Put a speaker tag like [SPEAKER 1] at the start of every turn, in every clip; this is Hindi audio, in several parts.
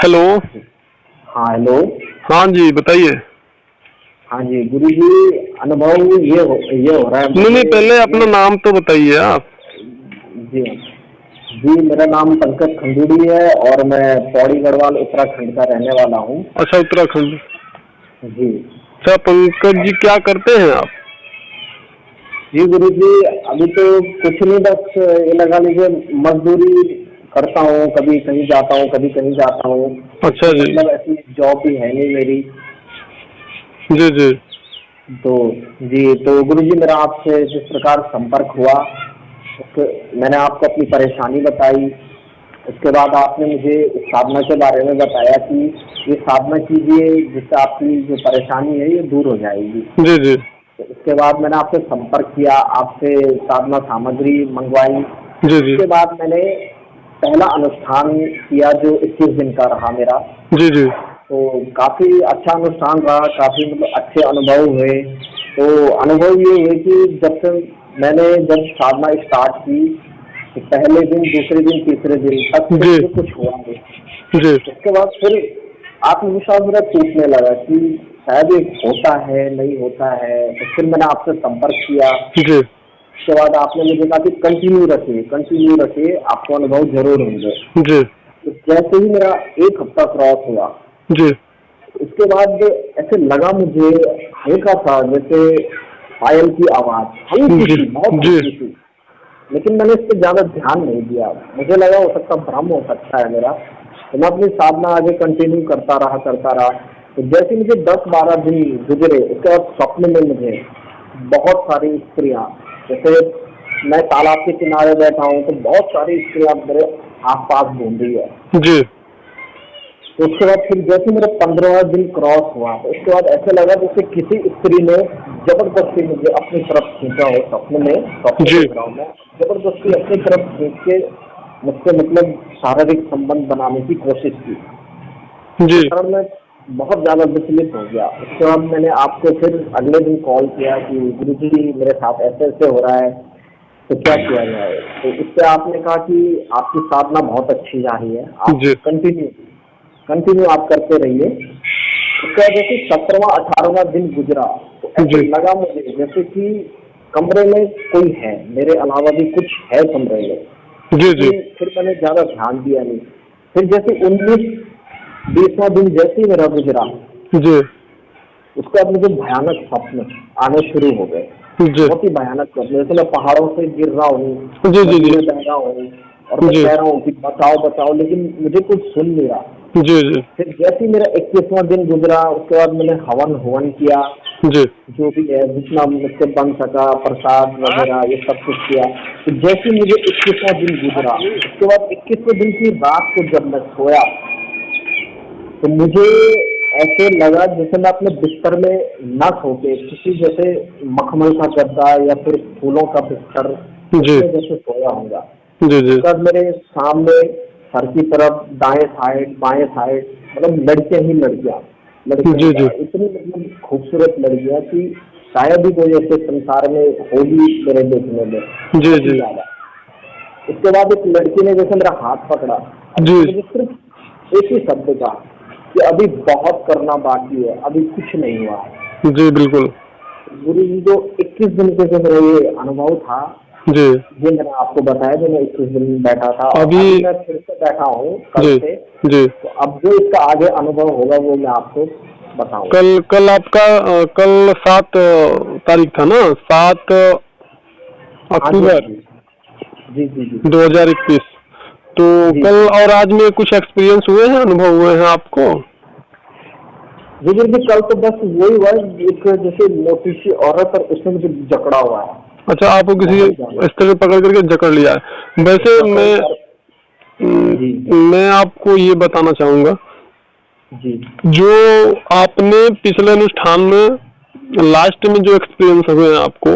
[SPEAKER 1] हेलो।
[SPEAKER 2] हाँ हेलो।
[SPEAKER 1] हाँ जी, बताइए।
[SPEAKER 2] हाँ जी गुरु जी, अनुभव ये हो रहा है
[SPEAKER 1] नहीं नहीं,
[SPEAKER 2] मुझे
[SPEAKER 1] पहले अपना
[SPEAKER 2] कि
[SPEAKER 1] नाम तो बताइए आप।
[SPEAKER 2] जी जी, मेरा नाम पंकज खंडूड़ी है और मैं पौड़ी गढ़वाल उत्तराखंड का रहने वाला हूँ।
[SPEAKER 1] अच्छा, उत्तराखंड।
[SPEAKER 2] जी
[SPEAKER 1] अच्छा पंकज जी, क्या करते हैं आप?
[SPEAKER 2] जी गुरु जी, अभी तो कुछ नहीं, बस ये लगा लीजिए मजदूरी करता हूँ, कभी कहीं जाता हूँ कभी कहीं जाता हूँ।
[SPEAKER 1] अच्छा
[SPEAKER 2] इसमें
[SPEAKER 1] जी।
[SPEAKER 2] मतलब ऐसी जॉब भी है नहीं मेरी।
[SPEAKER 1] जी जी।
[SPEAKER 2] तो जी, तो गुरु जी मेरा आपसे जिस प्रकार संपर्क हुआ, उसके मैंने आपको अपनी परेशानी बताई। उसके बाद आपने मुझे इस साधना के बारे में बताया कि ये साधना कीजिए जिससे आपकी जो परेशानी है ये दूर हो जाएगी।
[SPEAKER 1] जी जी।
[SPEAKER 2] तो उसके बाद मैंने आपसे संपर्क किया, आपसे साधना सामग्री मंगवाई।
[SPEAKER 1] जी जी।
[SPEAKER 2] उसके बाद मैंने पहला अनुष्ठान किया जो 21 दिन का रहा मेरा।
[SPEAKER 1] जी जी।
[SPEAKER 2] तो काफी अच्छा अनुष्ठान रहा, काफी मतलब अच्छे अनुभव हुए। तो अनुभव ये हुए कि जब साधना स्टार्ट की, तो पहले दिन दूसरे दिन तीसरे दिन तक तो
[SPEAKER 1] जी
[SPEAKER 2] मुझे कुछ हुआ नहीं।
[SPEAKER 1] जी।
[SPEAKER 2] उसके बाद फिर आत्मविश्वास मेरा टूटने लगा कि शायद ये होता है नहीं होता है। तो फिर मैंने आपसे संपर्क किया।
[SPEAKER 1] जी
[SPEAKER 2] उसके बाद आपने मुझे कहा कि कंटिन्यू रखिए, आपको अनुभव जरूर होंगे।
[SPEAKER 1] जी।
[SPEAKER 2] तो जैसे ही मेरा एक हफ्ता क्रॉस हुआ,
[SPEAKER 1] जी
[SPEAKER 2] उसके बाद ऐसे लगा मुझे हल्का सा जैसे पायल की आवाज, हल्की
[SPEAKER 1] जी।
[SPEAKER 2] सी, बहुत
[SPEAKER 1] जी
[SPEAKER 2] हल्की सी। लेकिन मैंने इस पर ज्यादा ध्यान नहीं दिया, मुझे लगा हो सकता भ्रम हो सकता है मेरा। तो मैं अपनी साधना आगे कंटिन्यू करता रहा। तो जैसे मुझे 10-12 दिन गुजरे, उसके बाद स्वप्न में मुझे बहुत सारी स्त्रियां, जैसे मैं तालाब के किनारे बैठा हूँ तो बहुत सारी स्त्रियां मेरे आस पास घूम रही है।
[SPEAKER 1] जी।
[SPEAKER 2] तो उसके बाद फिर जैसे मेरा 15वां दिन क्रॉस हुआ, तो उसके बाद ऐसे लगा जैसे किसी स्त्री ने जबरदस्ती मुझे अपनी तरफ खींचा हो। स्वप्न
[SPEAKER 1] जी
[SPEAKER 2] देख रहा हूँ मैं, जबरदस्ती अपनी तरफ खींच के मुझसे मतलब शारीरिक संबंध बनाने की कोशिश की।
[SPEAKER 1] जी।
[SPEAKER 2] तो सर मैं बहुत ज्यादा विचलित हो गया। उसके बाद मैंने आपको फिर अगले दिन कॉल किया कि गुरु जी मेरे साथ ऐसे ऐसे हो रहा है, तो क्या किया जाए। तो उससे आपने कहा कि आपकी साधना बहुत अच्छी जा रही है, आप
[SPEAKER 1] जी
[SPEAKER 2] कंटिन्यू आप करते रहिए। उसके बाद जैसे 17वां 18वां दिन गुजरा, तो ऐसे
[SPEAKER 1] जी।
[SPEAKER 2] लगा मुझे जैसे कि कमरे में कोई है, मेरे अलावा भी कुछ है कमरे में।
[SPEAKER 1] जी। जी
[SPEAKER 2] लेकिन फिर मैंने ज्यादा ध्यान दिया नहीं। फिर जैसे 19-20वां दिन जैसे ही मेरा गुजरा,
[SPEAKER 1] जी।
[SPEAKER 2] उसके बाद मुझे भयानक स्वप्न आने शुरू हो गए।
[SPEAKER 1] जी
[SPEAKER 2] बहुत ही भयानक स्वप्न, जैसे मैं पहाड़ों से गिर रहा हूँ,
[SPEAKER 1] जी। जी
[SPEAKER 2] नदी
[SPEAKER 1] जी।
[SPEAKER 2] में बह रहा हूँ और मैं
[SPEAKER 1] जी
[SPEAKER 2] कह रहा हूँ कि बचाओ बचाओ, लेकिन मुझे कुछ सुन नहीं रहा।
[SPEAKER 1] जी। जी
[SPEAKER 2] फिर जैसे ही मेरा 21वां दिन गुजरा, उसके बाद मैंने हवन हवन किया,
[SPEAKER 1] जी।
[SPEAKER 2] जो भी है जितना मुझसे बन सका, प्रसाद वगैरह ये सब कुछ किया। तो जैसे ही मुझे 21वां दिन गुजरा, उसके बाद 21वें दिन की रात को जब मैं सोया, तो मुझे ऐसे लगा जैसे मैं अपने बिस्तर में न सो के किसी जैसे मखमल का गद्दा या फिर फूलों का बिस्तर,
[SPEAKER 1] जी।
[SPEAKER 2] उसमें जैसे सोया होगा।
[SPEAKER 1] जी जी।
[SPEAKER 2] उसके बाद मेरे सामने सर की तरफ दाएं साइड बाएं साइड मतलब लड़कियां ही लड़कियां, लड़कियां
[SPEAKER 1] जी
[SPEAKER 2] क्या
[SPEAKER 1] जी।
[SPEAKER 2] इतनी मतलब खूबसूरत लड़कियां कि शायद ही कोई ऐसे संसार में होगी मेरे देखने में,
[SPEAKER 1] जी
[SPEAKER 2] बहुत ही
[SPEAKER 1] जी।
[SPEAKER 2] ज्यादा। उसके बाद एक लड़की ने जैसे मेरा हाथ पकड़ा और
[SPEAKER 1] जी
[SPEAKER 2] मुझे सिर्फ एक ही शब्द कहा कि अभी बहुत करना बाकी है, अभी कुछ नहीं हुआ है।
[SPEAKER 1] जी बिल्कुल।
[SPEAKER 2] गुरु जी जो 21 दिन के जो मेरा ये अनुभव था,
[SPEAKER 1] जी।
[SPEAKER 2] ये मैंने आपको बताया जो मैं 21 दिन बैठा था, और
[SPEAKER 1] अभी।
[SPEAKER 2] अभी मैं फिर से बैठा हूँ कल
[SPEAKER 1] जी
[SPEAKER 2] से।
[SPEAKER 1] जी।
[SPEAKER 2] तो अब जो इसका आगे अनुभव होगा वो मैं आपको बताऊंगा।
[SPEAKER 1] कल कल आपका कल 7 तारीख था ना, 7
[SPEAKER 2] हाँ जी, हाँ
[SPEAKER 1] अक्टूबर
[SPEAKER 2] जी, जी जी जी
[SPEAKER 1] 2021। तो
[SPEAKER 2] जी
[SPEAKER 1] कल और आज में कुछ एक्सपीरियंस हुए हैं, अनुभव हुए हैं आपको?
[SPEAKER 2] जी जी जी, कल तो बस वही हुआ है, एक जैसे मोटी सी औरत और उसने मुझे जकड़ा हुआ है,
[SPEAKER 1] अच्छा, आपको किसी
[SPEAKER 2] बहुत ज्यादा
[SPEAKER 1] इस तरह पकड़ करके जकड़ लिया है? वैसे
[SPEAKER 2] जकड़ कर। जी
[SPEAKER 1] मैं आपको ये बताना चाहूंगा,
[SPEAKER 2] जी
[SPEAKER 1] जो आपने पिछले अनुष्ठान में लास्ट में जो एक्सपीरियंस हुए हैं आपको,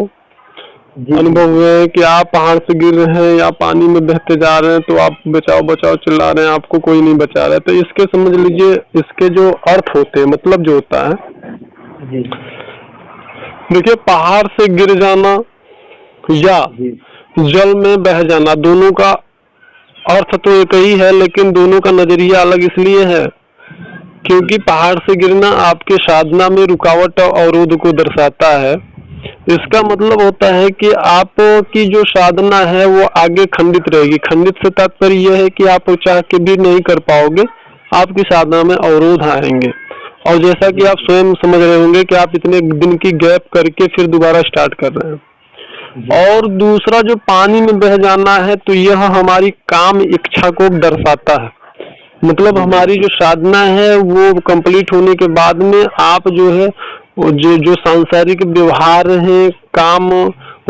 [SPEAKER 2] जी जी
[SPEAKER 1] अनुभव
[SPEAKER 2] जी
[SPEAKER 1] हुए हैं कि आप पहाड़ से गिर रहे हैं या पानी में बहते जा रहे हैं, तो आप बचाओ बचाओ चिल्ला रहे हैं, आपको कोई नहीं बचा रहा है, तो इसके समझ लीजिए, इसके जो अर्थ होते हैं, मतलब जो होता है,
[SPEAKER 2] जी
[SPEAKER 1] देखिए पहाड़ से गिर जाना या
[SPEAKER 2] जी
[SPEAKER 1] जल में बह जाना, दोनों का अर्थ तो एक ही है, लेकिन दोनों का नजरिया अलग इसलिए है क्योंकि पहाड़ से गिरना आपके साधना में रुकावट और अवरोध को दर्शाता है। इसका मतलब होता है कि आपकी जो साधना है वो आगे खंडित रहेगी। खंडित से तात्पर्य यह है कि आप चाह के भी नहीं कर पाओगे, आपकी साधना में अवरोध आएंगे। और जैसा कि आप स्वयं समझ रहे होंगे कि आप इतने दिन की गैप करके फिर दोबारा स्टार्ट कर रहे हैं। और दूसरा जो पानी में बह जाना है, तो यह हमारी काम इच्छा को दर्शाता है। मतलब हमारी जो साधना है वो कंप्लीट होने के बाद में आप जो है जो जो सांसारिक व्यवहार है, काम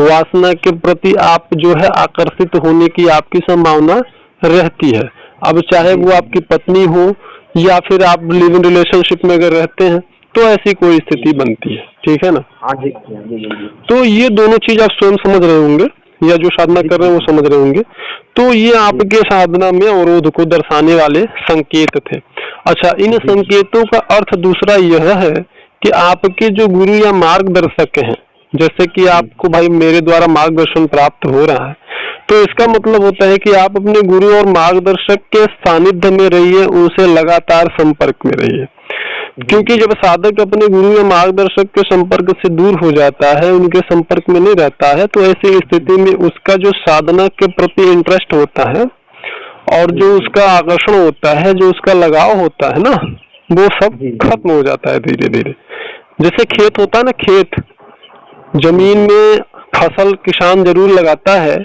[SPEAKER 1] वासना के प्रति आप जो है आकर्षित होने की आपकी संभावना रहती है। अब चाहे वो आपकी पत्नी हो या फिर आप लिविंग रिलेशनशिप में अगर रहते हैं तो ऐसी कोई स्थिति बनती है, ठीक है ना।
[SPEAKER 2] हाँ जी, हाँ जी।
[SPEAKER 1] तो ये दोनों चीज आप स्वयं समझ रहे होंगे या जो साधना कर रहे हैं वो समझ रहे होंगे। तो ये आपके साधना में अवरोध को दर्शाने वाले संकेत थे। अच्छा, इन संकेतों का अर्थ दूसरा यह है कि आपके जो गुरु या मार्गदर्शक हैं, जैसे कि आपको भाई मेरे द्वारा मार्गदर्शन प्राप्त हो रहा है, तो इसका मतलब होता है कि आप अपने गुरु और मार्गदर्शक के सानिध्य में रहिए, उनसे लगातार संपर्क में रहिए। क्योंकि जब साधक अपने गुरु या मार्गदर्शक के संपर्क से दूर हो जाता है, उनके संपर्क में नहीं रहता है, तो ऐसी स्थिति में उसका जो साधना के प्रति इंटरेस्ट होता है और जो उसका आकर्षण होता है, जो उसका लगाव होता है ना, वो सब खत्म हो जाता है धीरे धीरे। जैसे खेत होता है ना, खेत जमीन में फसल किसान जरूर लगाता है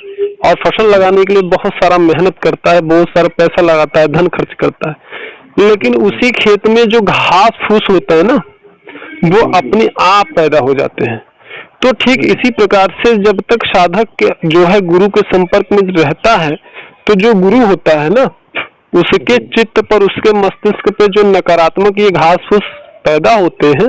[SPEAKER 1] और फसल लगाने के लिए बहुत सारा मेहनत करता है, बहुत सारा पैसा लगाता है, धन खर्च करता है, लेकिन उसी खेत में जो घास फूस होता है ना, वो अपने आप पैदा हो जाते हैं। तो ठीक इसी प्रकार से जब तक साधक जो है गुरु के संपर्क में रहता है, तो जो गुरु होता है ना, उसके चित्त पर, उसके मस्तिष्क पे जो नकारात्मक ये घास फूस पैदा होते हैं,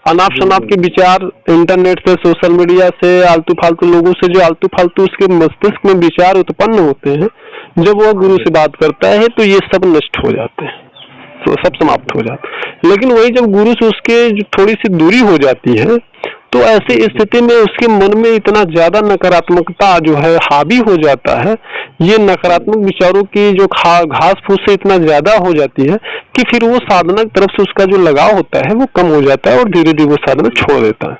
[SPEAKER 1] अनाप शनाप के विचार, इंटरनेट से, सोशल मीडिया से, आलतू फालतू लोगों से जो आलतू फालतू उसके मस्तिष्क में विचार उत्पन्न होते हैं, जब वह गुरु से बात करता है तो ये सब नष्ट हो जाते हैं, तो सब समाप्त हो जाते हैं। लेकिन वही जब गुरु से उसके जो थोड़ी सी दूरी हो जाती है, तो ऐसी स्थिति में उसके मन में इतना ज्यादा नकारात्मकता जो है हावी हो जाता है, ये नकारात्मक विचारों की जो घास फूस से इतना ज्यादा हो जाती है कि फिर वो साधना की तरफ से उसका जो लगाव होता है वो कम हो जाता है और धीरे धीरे वो साधना छोड़ देता है।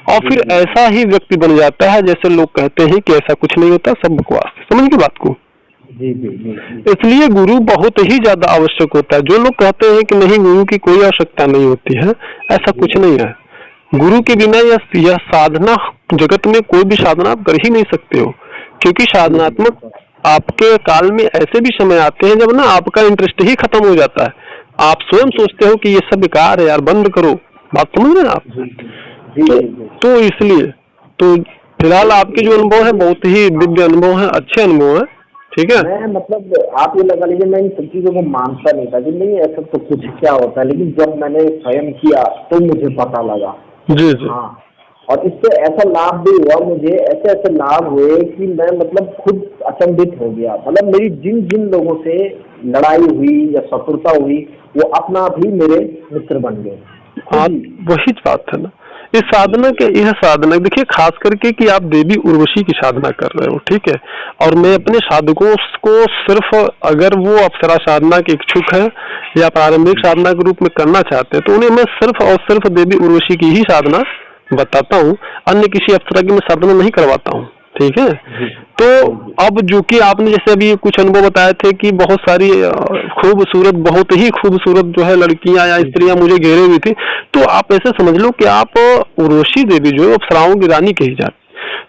[SPEAKER 1] और फिर ऐसा ही व्यक्ति बन जाता है, जैसे लोग कहते हैं कि ऐसा कुछ नहीं होता, सब बकवास। समझ की बात को? इसलिए गुरु बहुत ही ज्यादा आवश्यक होता है। जो लोग कहते हैं कि नहीं गुरु की कोई आवश्यकता नहीं होती है, ऐसा कुछ नहीं है। गुरु के बिना यह साधना जगत में कोई भी साधना आप कर ही नहीं सकते हो, क्योंकि साधनात्मक आपके काल में ऐसे भी समय आते हैं जब ना आपका इंटरेस्ट ही खत्म हो जाता है, आप स्वयं सोचते हो कि ये सब बेकार है यार, बंद करो। बात समझ रहे हैं आप? तो इसलिए तो फिलहाल आपके जो अनुभव है बहुत ही दिव्य अनुभव है, अच्छे अनुभव है, ठीक है।
[SPEAKER 2] मैं मतलब आप ये लगा लीजिए, मैं इन सब चीजों को मानता नहीं था कि नहीं ऐसा तो कुछ क्या होता है, लेकिन जब मैंने स्वयं किया तो मुझे पता लगा।
[SPEAKER 1] जी जी।
[SPEAKER 2] हाँ, और इससे ऐसा लाभ भी हुआ मुझे, ऐसे ऐसे लाभ हुए कि मैं मतलब खुद अचंभित हो गया। मतलब मेरी जिन जिन लोगों से लड़ाई हुई या शत्रुता हुई, वो अपना आप ही मेरे मित्र बन गए।
[SPEAKER 1] हाँ, वही बात है ना। इस साधना के, यह साधना देखिए खास करके कि आप देवी उर्वशी की साधना कर रहे हो, ठीक है। और मैं अपने साधकों को सिर्फ अगर वो अप्सरा साधना के इच्छुक है या प्रारंभिक साधना के रूप में करना चाहते हैं, तो उन्हें मैं सिर्फ और सिर्फ देवी उर्वशी की ही साधना बताता हूँ, अन्य किसी अप्सरा की मैं साधना नहीं करवाता हूँ, ठीक है। तो अब जो कि आपने जैसे अभी कुछ अनुभव बताए थे कि बहुत सारी खूबसूरत, बहुत ही खूबसूरत जो है लड़कियां या स्त्रियां मुझे घेरे हुई थी, तो आप ऐसे समझ लो कि आप उर्वशी देवी जो है अप्सराओं की रानी कही जाती।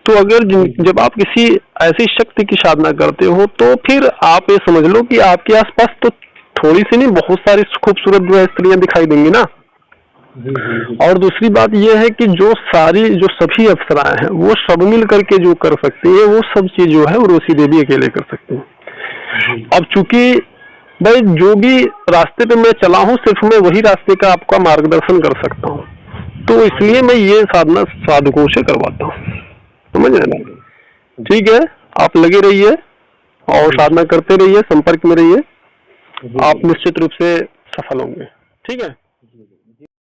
[SPEAKER 1] तो अगर जब आप किसी ऐसी शक्ति की साधना करते हो, तो फिर आप ये समझ लो कि आपके आसपास तो थोड़ी सी नहीं, बहुत सारी खूबसूरत जो है स्त्रियां दिखाई देंगी ना। और दूसरी बात यह है कि जो सभी अप्सराएं हैं वो सब मिल करके जो कर सकती है, वो सब चीज जो है उर्वशी देवी अकेले कर सकते हैं। अब चूंकि भाई जो भी रास्ते पे मैं चला हूँ, सिर्फ मैं वही रास्ते का आपका मार्गदर्शन कर सकता हूँ, तो इसलिए मैं ये साधना साधकों से करवाता हूँ, समझ रहे ना। ठीक है, आप लगे रहिए और साधना करते रहिए, संपर्क में रहिए, आप निश्चित रूप से सफल होंगे, ठीक है।